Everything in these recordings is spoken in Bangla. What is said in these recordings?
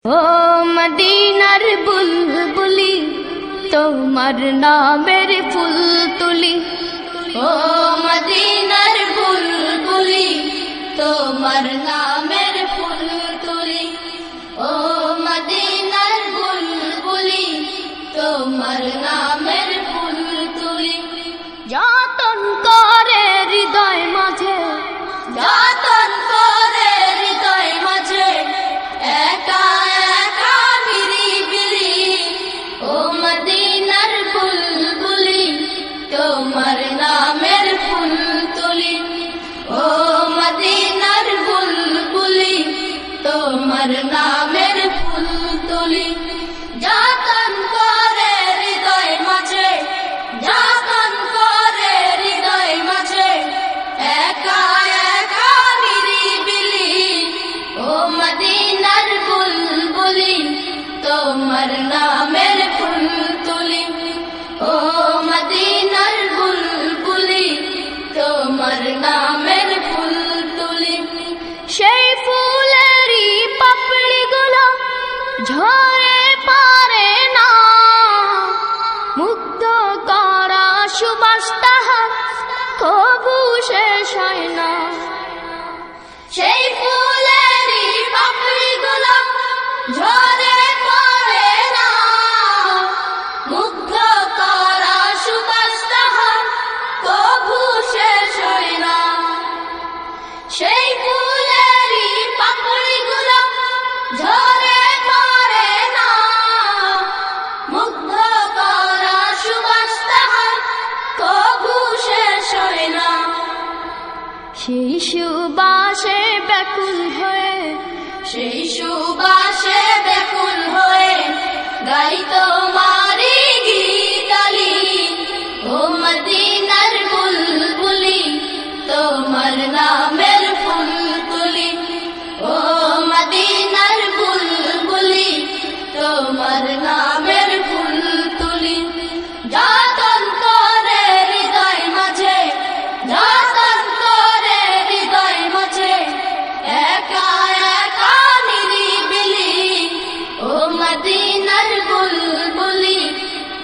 ও মদিনার বুলবুলি তোমার নামের ফুল তুলি, ও মদিনার বুলবুলি তোমার নামের ফুল তুলি, ও মদিনার বুলবুলি তোমার নামের ফুল তুলি। যতন করে হৃদয় মাঝে, যতন করে হৃদয় মাঝে একা একা নিরিবিলি, ও মদিনার বুলবুলি তোমার নামের ফুল তুলি, ও মদিনার বুলবুলি তোমার নামের ফুল তুলি। যতন করে হৃদয় মাঝে, যতন করে হৃদয় মাঝে একা একা নিরিবিলি, ও মদিনার বুলবুলি তোমার নামের ফুল তুলি, ও মদিনার বুলবুলি তোমার নামের ফুল তুলি। সেই ফুলেরই পাপড়িগুলো ঝরে পারে না, মুগ্ধ করা সুবাস তাহার কবু শেষ হয় না। সেই ফুলেরই পাপড়িগুলো ঝরে পড়ে না, মুগ্ধ করা সুবাস তাহার কবু শেষ হয় না। সেই ফুলেরই পাপড়িগুলো ঝরে পড়ে না, মুগ্ধ করা সুবাস তাহার কবু শেষ হয় না। সেই সুবাসে ব্যাকুল হয়ে, সেই সুবাসে ব্যাকুল হয়ে গাই তোমারি গীতালি, ও মদিনার বুলবুলি তোমার নামের ফুল তুলি, ও মদিনার বুলবুলি তোমার নামের ফুল তুলি। যতন করে হৃদয় মাঝে, যতন করে হৃদয় মাঝে একা একা নিরিবিলি, ও মদিনার বুলবুলি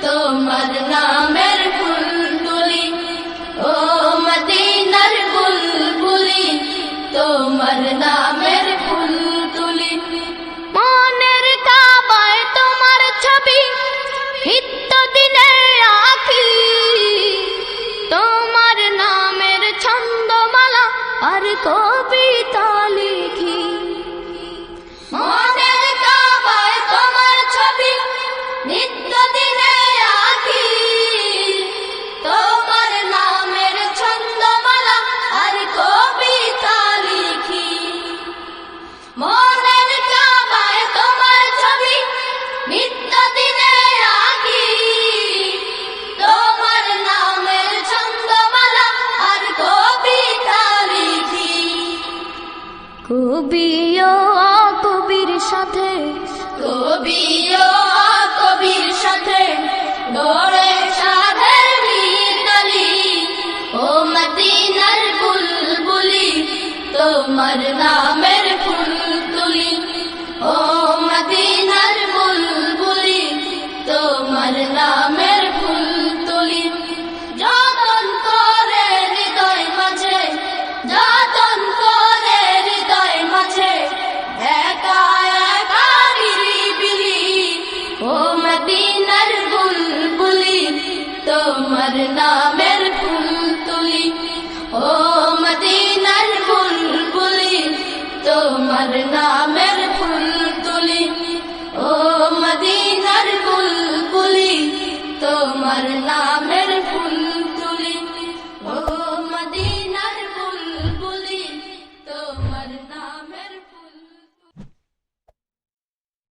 তোমার নামের ফুল তুলি, ও মদিনার বুলবুলি তোমার নামের ফুল তুলি। মনের কাবায় তোমার ছবি নিত্য দিনে রাখি, তোমার নামের ছন্দমালা আর কবিতা লিখি। মনের কাবায় তোমার ছবি নিত্য দিনে রাখি, তোমার নামের ছন্দমালা আর কবিতা লিখি। মনের কাবায় তোমার ছবি নিত্য দিনে রাখি, তোমার নামের ছন্দমালা আর কবিতা লিখি। কবিও কবির সাথে, কবিও কবির সাথে গড়ে সাধের মিতালি, ও মদিনার বুলবুলি তোমার নামের ফুল তুলি, ও মদিনার বুলবুলি তোমার নামের ফুল তুলি। যতন করে হৃদয় মাঝে, যতন করে হৃদয় মাঝে একা একা নিরিবিলি, ও মদিনার বুলবুলি তোমার নামের ফুল তুলি, ও মদিনার বুলবুলি তোমার নামের ফুল তুলি, ও মদিনার বুলবুলি তোমার নামের